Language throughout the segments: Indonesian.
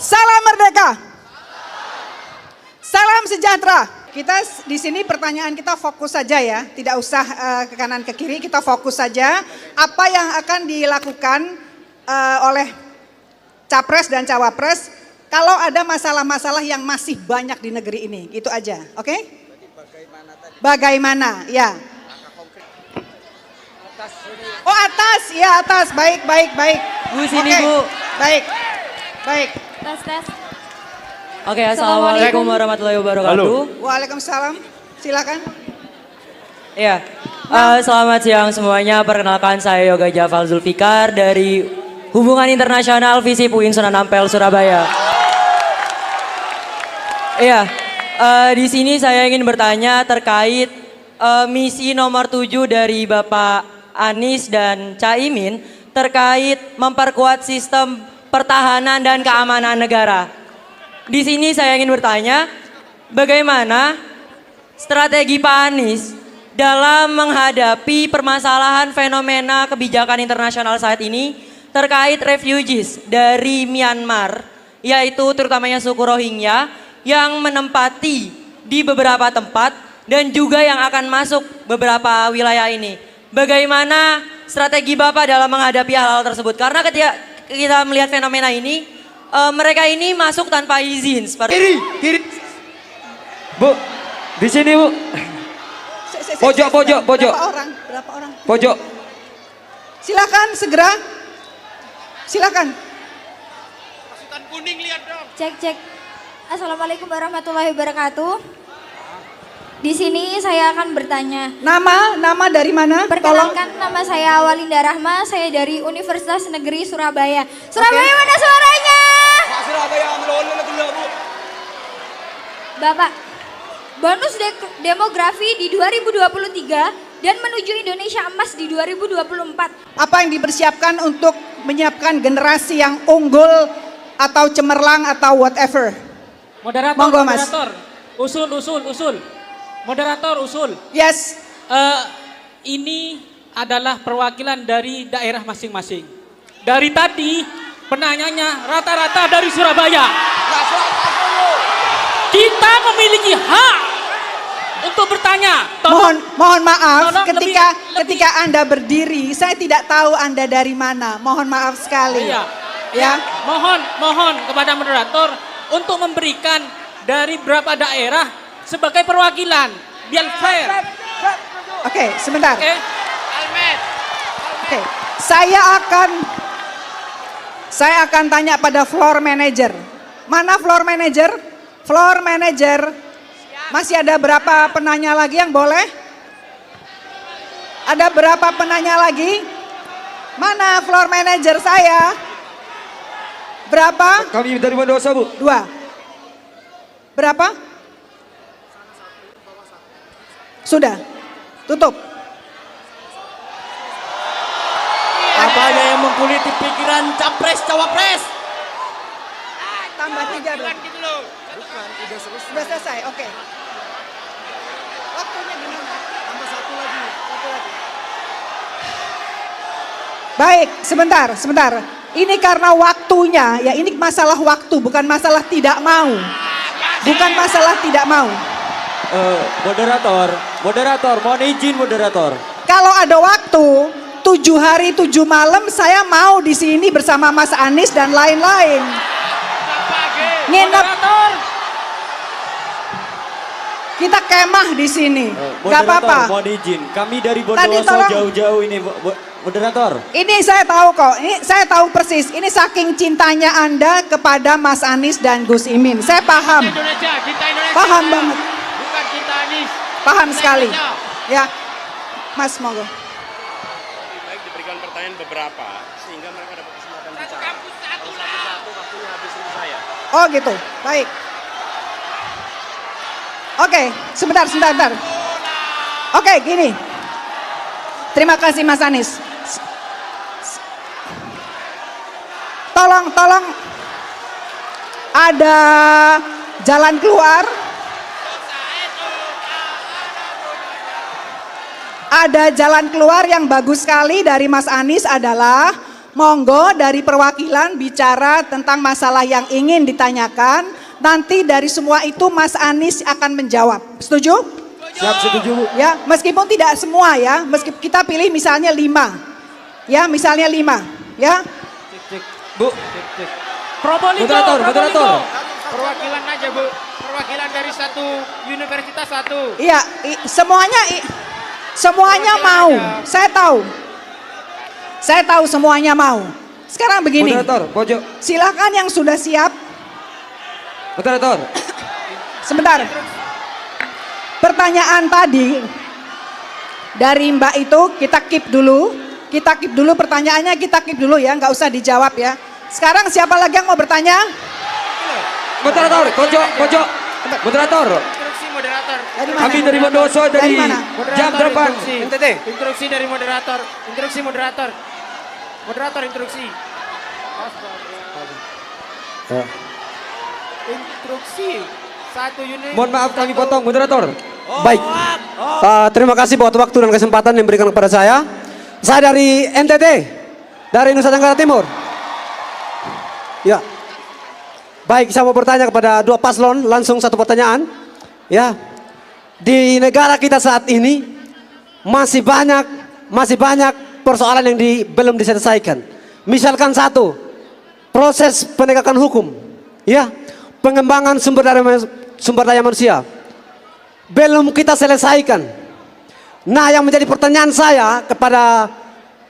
Salam merdeka. Salam sejahtera. Kita di sini pertanyaan kita fokus saja ya, tidak usah ke kanan ke kiri, kita fokus saja apa yang akan dilakukan oleh capres dan cawapres kalau ada masalah-masalah yang masih banyak di negeri ini, itu aja, oke? Bagaimana, ya. Oh atas, ya atas, baik. Bu sini Bu. Baik. Tes. Oke, assalamualaikum warahmatullahi wabarakatuh. Waalaikumsalam, silakan. Iya, selamat siang semuanya. Perkenalkan saya Yoga Jafal Zulfikar dari Hubungan Internasional Visip UIN Sunan Ampel Surabaya. Iya, di sini saya ingin bertanya terkait misi nomor 7 dari Bapak Anies dan Caimin terkait memperkuat sistem pertahanan dan keamanan negara. Di sini saya ingin bertanya, bagaimana strategi Pak Anies dalam menghadapi permasalahan fenomena kebijakan internasional saat ini terkait refugees dari Myanmar, yaitu terutamanya suku Rohingya yang menempati di beberapa tempat dan juga yang akan masuk beberapa wilayah ini. Bagaimana strategi Bapak dalam menghadapi hal-hal tersebut? Karena ketika kita melihat fenomena ini, mereka ini masuk tanpa izin. Kiri. Bu, di sini Bu. Pojok. Berapa orang? Pojok. Silakan segera. Silakan. Pasukan kuning lihat dong. Cek. Assalamualaikum warahmatullahi wabarakatuh. Di sini saya akan bertanya. Nama dari mana? Perkenalkan, nama saya Walinda Rahma, saya dari Universitas Negeri Surabaya. Surabaya mana suaranya? Pak Surabaya melulu Bu. Bapak, bonus demografi di 2023 dan menuju Indonesia emas di 2024. Apa yang dipersiapkan untuk menyiapkan generasi yang unggul atau cemerlang atau whatever? Moderator, Monggo, Mas. Usul. Moderator, usul. Yes. Ini adalah perwakilan dari daerah masing-masing. Dari tadi penanyanya rata-rata dari Surabaya. Kita memiliki hak untuk bertanya. Mohon maaf, tolong ketika Anda berdiri, saya tidak tahu Anda dari mana. Mohon maaf sekali. Ya. Mohon kepada moderator untuk memberikan dari berapa daerah sebagai perwakilan, biar fair. Oke, sebentar. Oke. Oke, saya akan tanya pada floor manager. Mana floor manager? Floor manager. Masih ada berapa penanya lagi yang boleh? Ada berapa penanya lagi? Mana floor manager saya? Berapa? Kami dari Bondowoso Bu. 2. Berapa? Sudah. Tutup. Apanya yang mengkuliti pikiran capres cawapres? Tambah 3 dong. Gitu loh. Sudah selesai, oke. Waktunya gimana? Tambah 1 lagi. Baik, sebentar. Ini karena waktunya, ya ini masalah waktu, bukan masalah tidak mau. Moderator, mohon izin moderator. Kalau ada waktu, 7 hari 7 malam saya mau di sini bersama Mas Anies dan lain-lain. Nginep. Kita kemah di sini. Gak apa-apa. Mohon izin, kami dari Tadi Bondowoso tolong. jauh-jauh ini moderator. Ini saya tahu kok, saya tahu persis. Ini saking cintanya Anda kepada Mas Anies dan Gus Imin. Saya paham. Cinta Indonesia. Paham banget. Bukan cinta Anies. Paham sekali. Indonesia. Ya, Mas monggo. Lebih baik diberikan pertanyaan beberapa sehingga mereka dapat kesempatan bicara. Kalau satu-satu waktunya habis untuk saya. Oh gitu, baik. Oke, sebentar. Oke, gini. Terima kasih Mas Anies. Tolong ada jalan keluar. Ada jalan keluar yang bagus sekali dari Mas Anies adalah monggo dari perwakilan bicara tentang masalah yang ingin ditanyakan. Nanti dari semua itu Mas Anies akan menjawab. Setuju? Siap, setuju Bu. Ya, meskipun tidak semua ya, meskipun kita pilih misalnya 5. Ya, misalnya 5, ya. Bu. Probolinggo, Moderator, Probolinggo. moderator. Perwakilan aja Bu, perwakilan dari satu universitas satu. Iya, semuanya mau. Saya tahu semuanya mau. Sekarang begini. Moderator, pojok. Silakan yang sudah siap. Moderator. Sebentar. Pertanyaan tadi dari Mbak itu kita keep dulu. Kita keep dulu pertanyaannya, kita keep dulu ya, nggak usah dijawab ya. Sekarang siapa lagi yang mau bertanya? Moderator, pojok, pojok. Moderator. Instruksi moderator. Dari mana? Kami dari Bondowoso Dari dari mana? jam depan. Instruksi. NTT. Instruksi dari moderator. Instruksi moderator. Moderator instruksi. Instruksi. Satu unit. Mohon maaf kami potong, moderator. Baik, terima kasih buat waktu dan kesempatan yang diberikan kepada saya. Saya dari NTT, dari Nusa Tenggara Timur. Ya, baik, saya mau bertanya kepada dua paslon, langsung satu pertanyaan. Ya, di negara kita saat ini masih banyak persoalan yang belum diselesaikan. Misalkan satu, proses penegakan hukum, ya, pengembangan sumber daya manusia belum kita selesaikan. Nah, yang menjadi pertanyaan saya kepada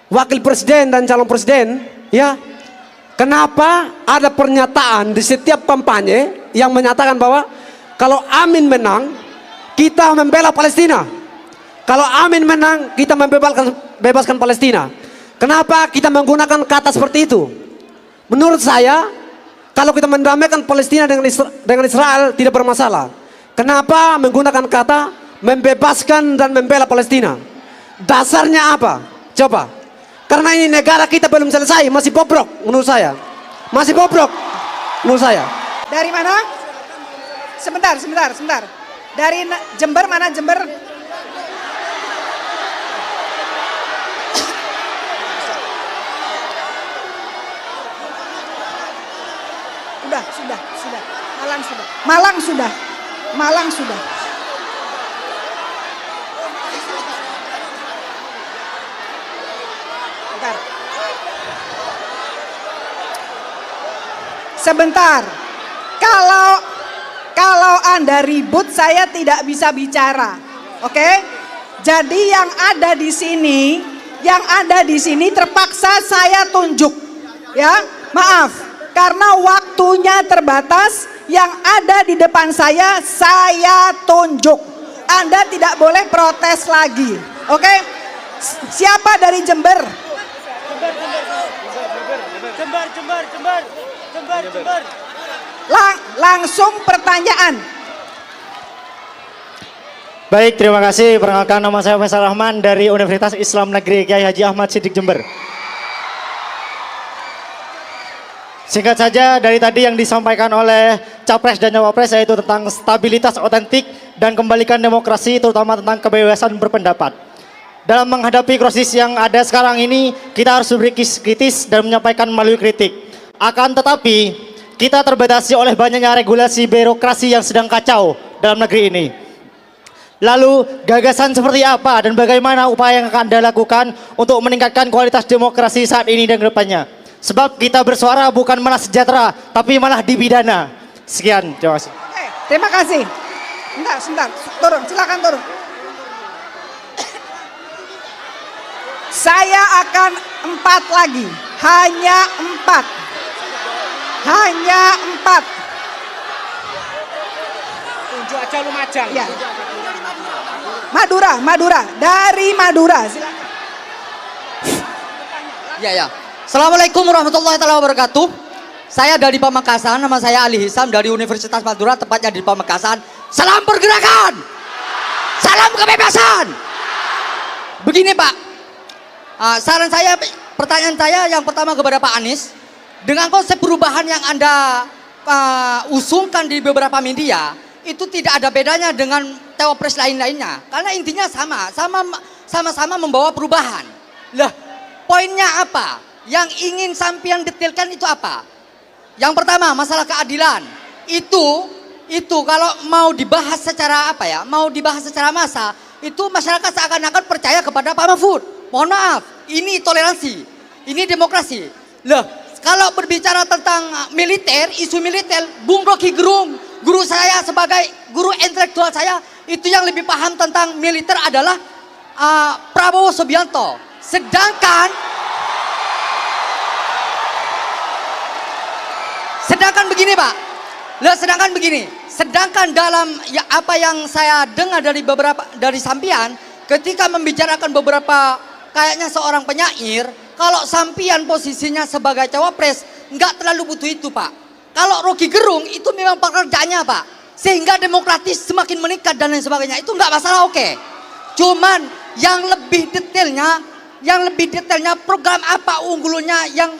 wakil presiden dan calon presiden, ya, kenapa ada pernyataan di setiap kampanye yang menyatakan bahwa kalau Amin menang, kita membela Palestina. Kalau Amin menang, kita bebaskan Palestina. Kenapa kita menggunakan kata seperti itu? Menurut saya, kalau kita mendamaikan Palestina dengan Israel tidak bermasalah. Kenapa menggunakan kata membebaskan dan membela Palestina? Dasarnya apa? Coba. Karena ini negara kita belum selesai, masih bobrok menurut saya. Masih bobrok menurut saya. Dari mana? Sebentar. Dari Jember, mana Jember? Sudah. Malang sudah. Bentar. Sebentar. Kalau Anda ribut saya tidak bisa bicara. Oke? Jadi yang ada di sini terpaksa saya tunjuk. Ya, maaf. Karena waktunya terbatas, yang ada di depan saya tunjuk. Anda tidak boleh protes lagi. Oke? Siapa dari Jember? Jember. Langsung pertanyaan. Baik, terima kasih. Perkenalkan, nama saya Faisal Rahman dari Universitas Islam Negeri Kiai Haji Ahmad Siddiq Jember. Singkat saja, dari tadi yang disampaikan oleh Capres dan Cawapres yaitu tentang stabilitas otentik dan kembalikan demokrasi, terutama tentang kebebasan berpendapat. Dalam menghadapi krisis yang ada sekarang ini, kita harus kritis dan menyampaikan melalui kritik. Akan tetapi, kita terbatasi oleh banyaknya regulasi birokrasi yang sedang kacau dalam negeri ini. Lalu, gagasan seperti apa dan bagaimana upaya yang akan Anda lakukan untuk meningkatkan kualitas demokrasi saat ini dan ke depannya? Sebab kita bersuara bukan malah sejahtera, tapi malah dipidana. Sekian, terima kasih. Oke, terima kasih. Sebentar, turun, silakan turun. Saya akan 4 lagi, hanya 4. Tunjuk aja lu majang. Ya. Madura, dari Madura. Silakan. Ya. Assalamualaikum warahmatullahi wabarakatuh. Saya dari Pamekasan, nama saya Ali Hisam dari Universitas Madura, tepatnya di Pamekasan. Salam pergerakan, salam kebebasan. Begini Pak, saran saya, pertanyaan saya yang pertama kepada Pak Anies, dengan konsep perubahan yang Anda usungkan di beberapa media, itu tidak ada bedanya dengan Cawapres lain-lainnya, karena intinya sama-sama membawa perubahan. Lah, poinnya apa? yang ingin sampean detailkan itu apa? Yang pertama masalah keadilan. Itu kalau mau dibahas secara apa ya? Mau dibahas secara massa, itu masyarakat seakan-akan percaya kepada Pak Mahfud. Mohon maaf, ini toleransi, ini demokrasi. Loh, kalau berbicara tentang militer, isu militer, Bung Rocky Gerung, guru saya sebagai guru intelektual saya, itu yang lebih paham tentang militer adalah Prabowo Subianto. Sedangkan begini Pak, sedangkan dalam ya, apa yang saya dengar dari sampian, ketika membicarakan beberapa kayaknya seorang penyair, kalau sampian posisinya sebagai cawapres nggak terlalu butuh itu Pak. Kalau Rocky Gerung itu memang pekerjaannya Pak, sehingga demokratis semakin meningkat dan lain sebagainya, itu nggak masalah, oke. Cuman yang lebih detailnya program apa unggulannya yang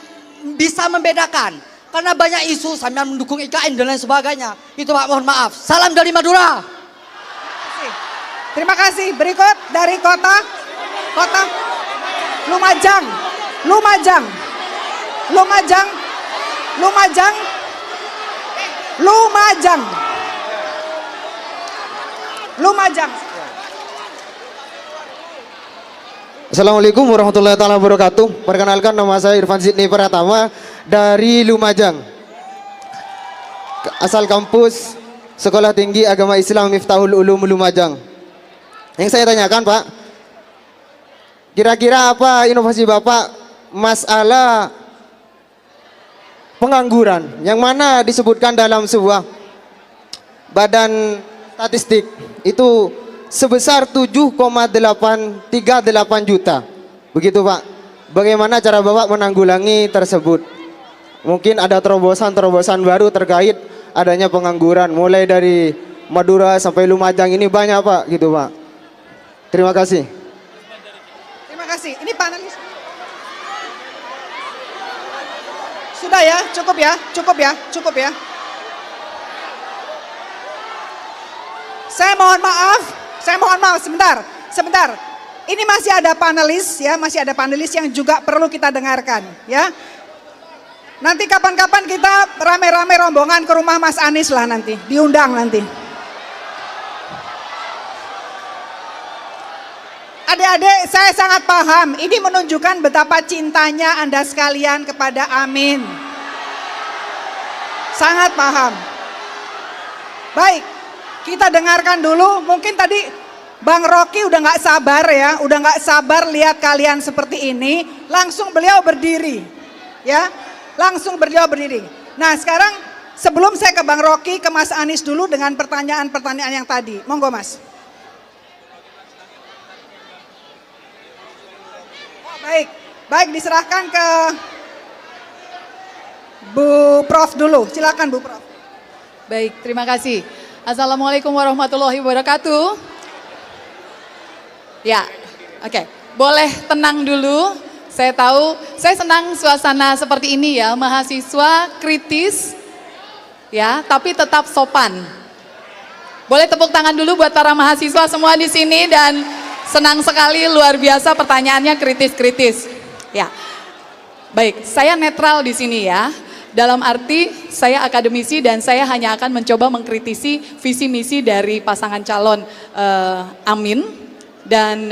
bisa membedakan. Karena banyak isu sambil mendukung IKN dan lain sebagainya. Itu Pak, mohon maaf. Salam dari Madura. Terima kasih. Berikut dari kota Lumajang. Assalamualaikum warahmatullahi wabarakatuh. Perkenalkan, nama saya Irfan Sidney Pratama dari Lumajang. Asal kampus Sekolah Tinggi Agama Islam Miftahul Ulum Lumajang. Yang saya tanyakan Pak, kira-kira apa inovasi Bapak masalah pengangguran yang mana disebutkan dalam sebuah badan statistik itu sebesar 7,838 juta. Begitu Pak. Bagaimana cara Bapak menanggulangi tersebut? Mungkin ada terobosan-terobosan baru terkait adanya pengangguran, mulai dari Madura sampai Lumajang ini banyak Pak, gitu Pak. Terima kasih. Terima kasih. Ini panelis. Sudah ya, cukup ya. Saya mohon maaf sebentar. Ini masih ada panelis ya, yang juga perlu kita dengarkan ya. Nanti kapan-kapan kita rame-rame rombongan ke rumah Mas Anies lah nanti, diundang nanti. Adik-adik, saya sangat paham, ini menunjukkan betapa cintanya Anda sekalian kepada Amin. Sangat paham. Baik, kita dengarkan dulu, mungkin tadi Bang Rocky udah nggak sabar lihat kalian seperti ini, langsung beliau berdiri, ya, Nah sekarang sebelum saya ke Bang Rocky, ke Mas Anies dulu dengan pertanyaan-pertanyaan yang tadi, monggo Mas. Baik diserahkan ke Bu Prof dulu, silakan Bu Prof. Baik, terima kasih. Assalamualaikum warahmatullahi wabarakatuh. Ya, oke. Boleh tenang dulu. Saya tahu, saya senang suasana seperti ini ya, mahasiswa kritis, ya, tapi tetap sopan. Boleh tepuk tangan dulu buat para mahasiswa semua di sini dan senang sekali, luar biasa pertanyaannya kritis-kritis. Ya, baik, saya netral di sini ya. Dalam arti saya akademisi dan saya hanya akan mencoba mengkritisi visi misi dari pasangan calon Amin dan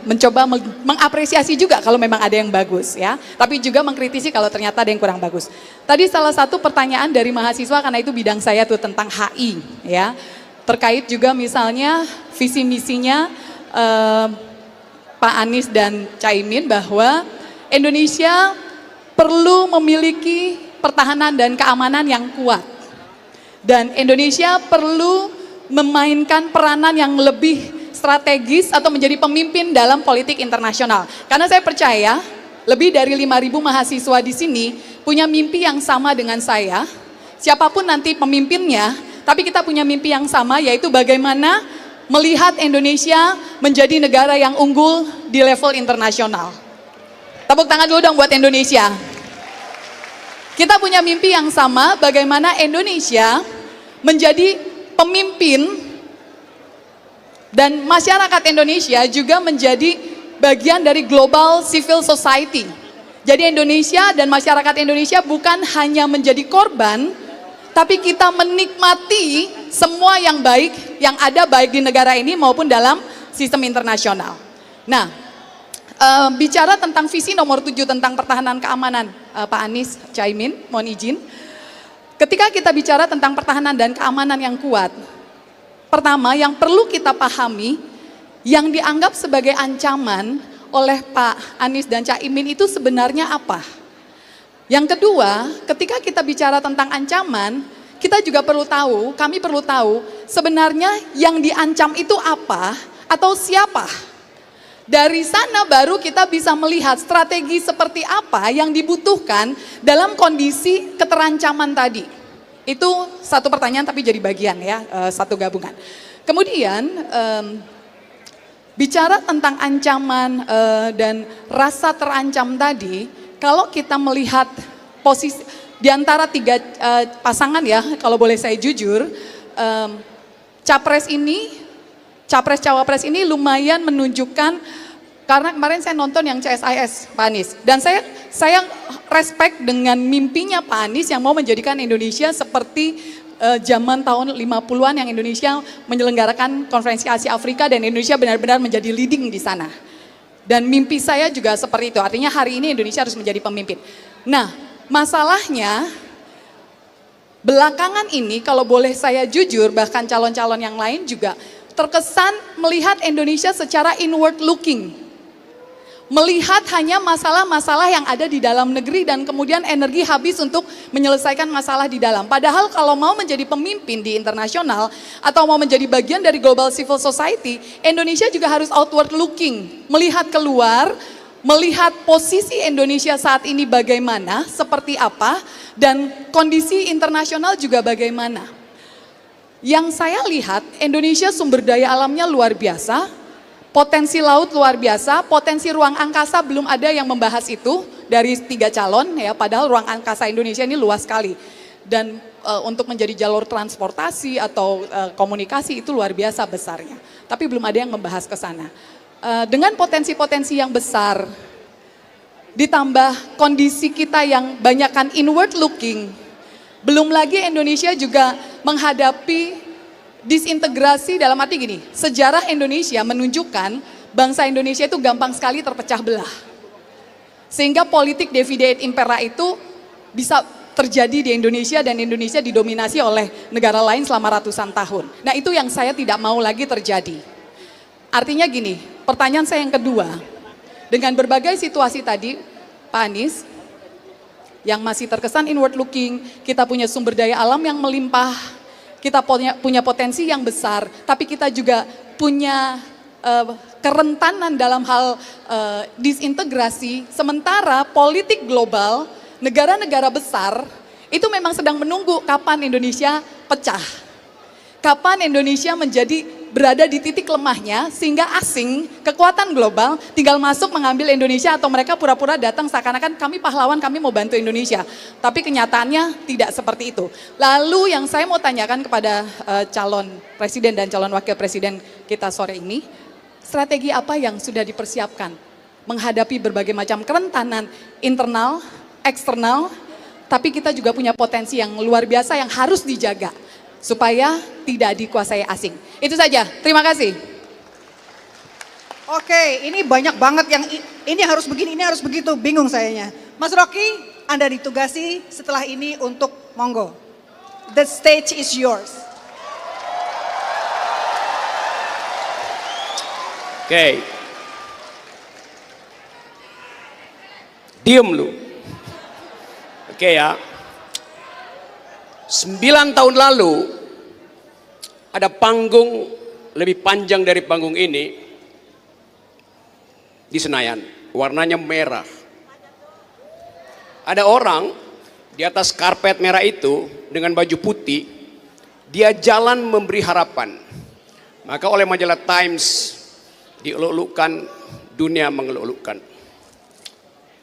mencoba mengapresiasi juga kalau memang ada yang bagus ya. Tapi juga mengkritisi kalau ternyata ada yang kurang bagus. Tadi salah satu pertanyaan dari mahasiswa karena itu bidang saya tuh tentang HI ya. Terkait juga misalnya visi misinya Pak Anies dan Caimin bahwa Indonesia perlu memiliki pertahanan dan keamanan yang kuat. Dan Indonesia perlu memainkan peranan yang lebih strategis atau menjadi pemimpin dalam politik internasional. Karena saya percaya lebih dari 5.000 mahasiswa di sini punya mimpi yang sama dengan saya. Siapapun nanti pemimpinnya, tapi kita punya mimpi yang sama, yaitu bagaimana melihat Indonesia menjadi negara yang unggul di level internasional. Tepuk tangan dulu dong buat Indonesia. Kita punya mimpi yang sama, bagaimana Indonesia menjadi pemimpin dan masyarakat Indonesia juga menjadi bagian dari global civil society. Jadi Indonesia dan masyarakat Indonesia bukan hanya menjadi korban, tapi kita menikmati semua yang baik yang ada baik di negara ini maupun dalam sistem internasional. Nah, bicara tentang visi nomor 7 tentang pertahanan keamanan, Pak Anies, Caimin, mohon izin. Ketika kita bicara tentang pertahanan dan keamanan yang kuat, pertama yang perlu kita pahami, yang dianggap sebagai ancaman oleh Pak Anies dan Caimin itu sebenarnya apa? Yang kedua, ketika kita bicara tentang ancaman, kita juga perlu tahu, kami perlu tahu sebenarnya yang diancam itu apa atau siapa. Dari sana baru kita bisa melihat strategi seperti apa yang dibutuhkan dalam kondisi keterancaman tadi. Itu satu pertanyaan tapi jadi bagian ya, satu gabungan. Kemudian bicara tentang ancaman dan rasa terancam tadi, kalau kita melihat posisi di antara tiga pasangan ya, kalau boleh saya jujur, Capres-Cawapres ini lumayan menunjukkan, karena kemarin saya nonton yang CSIS Pak Anies, dan saya respect dengan mimpinya Pak Anies yang mau menjadikan Indonesia seperti zaman tahun 50-an yang Indonesia menyelenggarakan konferensi Asia Afrika dan Indonesia benar-benar menjadi leading di sana. Dan mimpi saya juga seperti itu, artinya hari ini Indonesia harus menjadi pemimpin. Nah, masalahnya belakangan ini kalau boleh saya jujur, bahkan calon-calon yang lain juga terkesan melihat Indonesia secara inward looking. Melihat hanya masalah-masalah yang ada di dalam negeri dan kemudian energi habis untuk menyelesaikan masalah di dalam. Padahal kalau mau menjadi pemimpin di internasional atau mau menjadi bagian dari global civil society, Indonesia juga harus outward looking, melihat keluar, melihat posisi Indonesia saat ini bagaimana, seperti apa, dan kondisi internasional juga bagaimana. Yang saya lihat, Indonesia sumber daya alamnya luar biasa, potensi laut luar biasa, potensi ruang angkasa belum ada yang membahas itu dari 3 calon ya, padahal ruang angkasa Indonesia ini luas sekali. Dan untuk menjadi jalur transportasi atau komunikasi itu luar biasa besarnya. Tapi belum ada yang membahas ke sana. Dengan potensi-potensi yang besar, ditambah kondisi kita yang banyakkan inward looking, belum lagi Indonesia juga menghadapi disintegrasi dalam arti gini, sejarah Indonesia menunjukkan bangsa Indonesia itu gampang sekali terpecah belah. Sehingga politik divide et impera itu bisa terjadi di Indonesia dan Indonesia didominasi oleh negara lain selama ratusan tahun. Nah itu yang saya tidak mau lagi terjadi. Artinya gini, pertanyaan saya yang kedua, dengan berbagai situasi tadi, Pak Anies, yang masih terkesan inward looking, kita punya sumber daya alam yang melimpah, kita punya potensi yang besar, tapi kita juga punya kerentanan dalam hal disintegrasi, sementara politik global, negara-negara besar, itu memang sedang menunggu kapan Indonesia pecah. Kapan Indonesia berada di titik lemahnya, sehingga asing, kekuatan global, tinggal masuk mengambil Indonesia atau mereka pura-pura datang seakan-akan kami pahlawan, kami mau bantu Indonesia. Tapi kenyataannya tidak seperti itu. Lalu yang saya mau tanyakan kepada calon presiden dan calon wakil presiden kita sore ini, strategi apa yang sudah dipersiapkan menghadapi berbagai macam kerentanan internal, eksternal, tapi kita juga punya potensi yang luar biasa yang harus dijaga supaya tidak dikuasai asing. Itu saja, terima kasih. Oke, ini banyak banget yang ini harus begini, ini harus begitu, bingung sayanya. Mas Rocky, Anda ditugasi setelah ini untuk monggo. The stage is yours. Oke. Diem lu. Oke ya. 9 tahun lalu ada panggung lebih panjang dari panggung ini di Senayan, warnanya merah. Ada orang di atas karpet merah itu dengan baju putih, dia jalan memberi harapan. Maka oleh majalah Times dieluk-elukkan, dunia mengeluk-elukkan.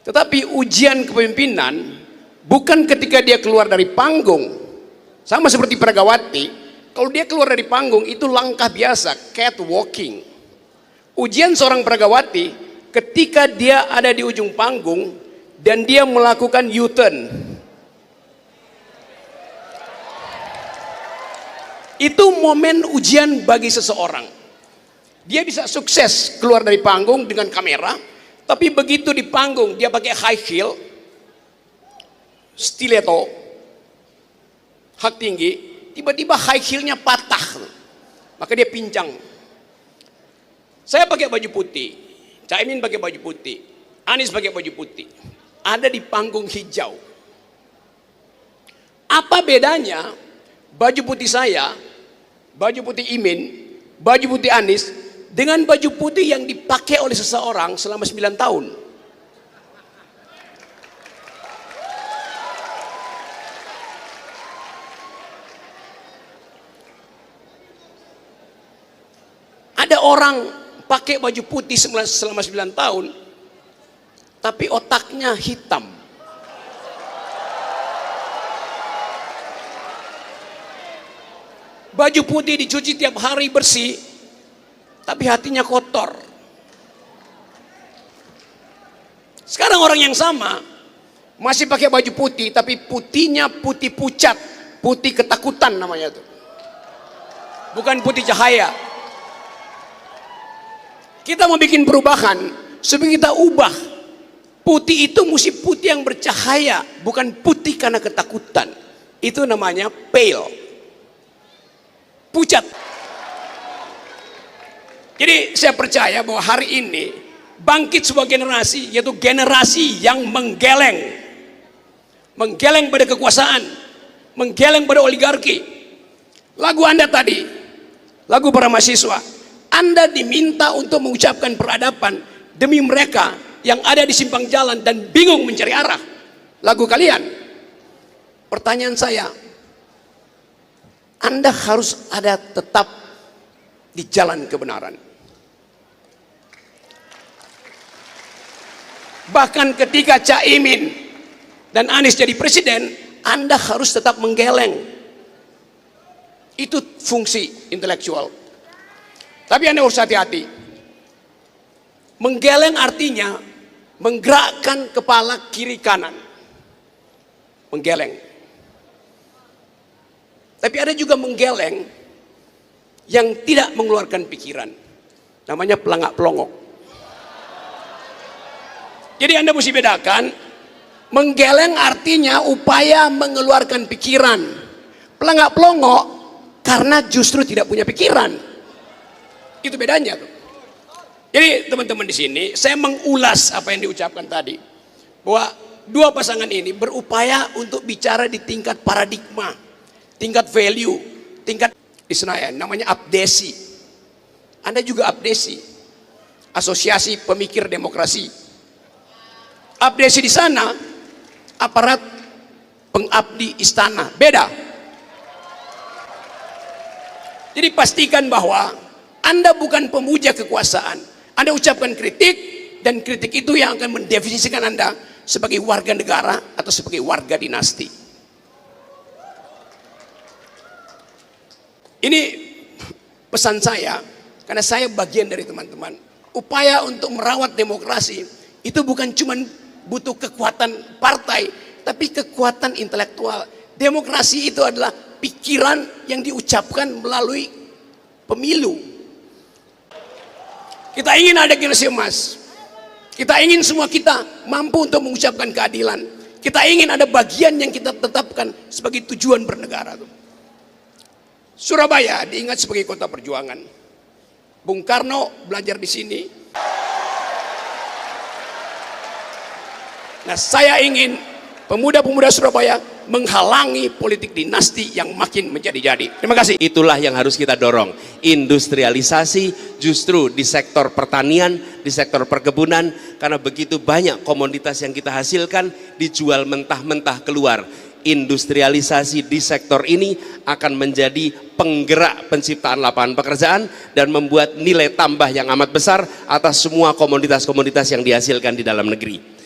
Tetapi ujian kepemimpinan bukan ketika dia keluar dari panggung. Sama seperti Peragawati, kalau dia keluar dari panggung itu langkah biasa, catwalking. Ujian seorang Peragawati ketika dia ada di ujung panggung, dan dia melakukan U-turn. Itu momen ujian bagi seseorang. Dia bisa sukses keluar dari panggung dengan kamera, tapi begitu di panggung dia pakai high heel, stiletto, hak tinggi, tiba-tiba high heel-nya patah. Maka dia pincang. Saya pakai baju putih, Caimin pakai baju putih, Anies pakai baju putih. Ada di panggung hijau. Apa bedanya baju putih saya, baju putih Imin, baju putih Anies dengan baju putih yang dipakai oleh seseorang selama 9 tahun? Ada orang pakai baju putih selama 9 tahun, tapi otaknya hitam. Baju putih dicuci tiap hari bersih, tapi hatinya kotor. Sekarang orang yang sama masih pakai baju putih, tapi putihnya putih pucat, putih ketakutan namanya itu. Bukan putih cahaya. Kita mau bikin perubahan supaya kita ubah. Putih itu mesti putih yang bercahaya, bukan putih karena ketakutan. Itu namanya pale, pucat. Jadi saya percaya bahwa hari ini bangkit sebuah generasi, yaitu generasi yang menggeleng pada kekuasaan, menggeleng pada oligarki. Lagu Anda tadi, lagu para mahasiswa, Anda diminta untuk mengucapkan peradaban demi mereka yang ada di simpang jalan dan bingung mencari arah. Lagu kalian. Pertanyaan saya, Anda harus ada tetap di jalan kebenaran. Bahkan ketika Caimin dan Anies jadi presiden, Anda harus tetap menggeleng. Itu fungsi intelektual. Tapi Anda harus hati-hati. Menggeleng artinya menggerakkan kepala kiri kanan. Menggeleng. Tapi ada juga menggeleng yang tidak mengeluarkan pikiran. Namanya pelangak-pelongok. Jadi Anda mesti bedakan. Menggeleng artinya upaya mengeluarkan pikiran. Pelangak-pelongok karena justru tidak punya pikiran. Itu bedanya tuh. Jadi teman-teman di sini saya mengulas apa yang diucapkan tadi, bahwa dua pasangan ini berupaya untuk bicara di tingkat paradigma, tingkat value, tingkat di Senayan namanya abdesi. Anda juga abdesi, Asosiasi Pemikir Demokrasi. Abdesi di sana aparat pengabdi istana, beda. Jadi pastikan bahwa Anda bukan pemuja kekuasaan. Anda ucapkan kritik, dan kritik itu yang akan mendefinisikan Anda sebagai warga negara atau sebagai warga dinasti. Ini pesan saya, karena saya bagian dari teman-teman. Upaya untuk merawat demokrasi itu bukan cuma butuh kekuatan partai, tapi kekuatan intelektual. Demokrasi itu adalah pikiran yang diucapkan melalui pemilu. Kita ingin ada generasi emas. Kita ingin semua kita mampu untuk mengucapkan keadilan. Kita ingin ada bagian yang kita tetapkan sebagai tujuan bernegara. Surabaya diingat sebagai kota perjuangan. Bung Karno belajar di sini. Nah, saya ingin pemuda-pemuda Surabaya menghalangi politik dinasti yang makin menjadi-jadi. Terima kasih. Itulah yang harus kita dorong. Industrialisasi justru di sektor pertanian, di sektor perkebunan, karena begitu banyak komoditas yang kita hasilkan dijual mentah-mentah keluar. Industrialisasi di sektor ini akan menjadi penggerak penciptaan lapangan pekerjaan dan membuat nilai tambah yang amat besar atas semua komoditas-komoditas yang dihasilkan di dalam negeri.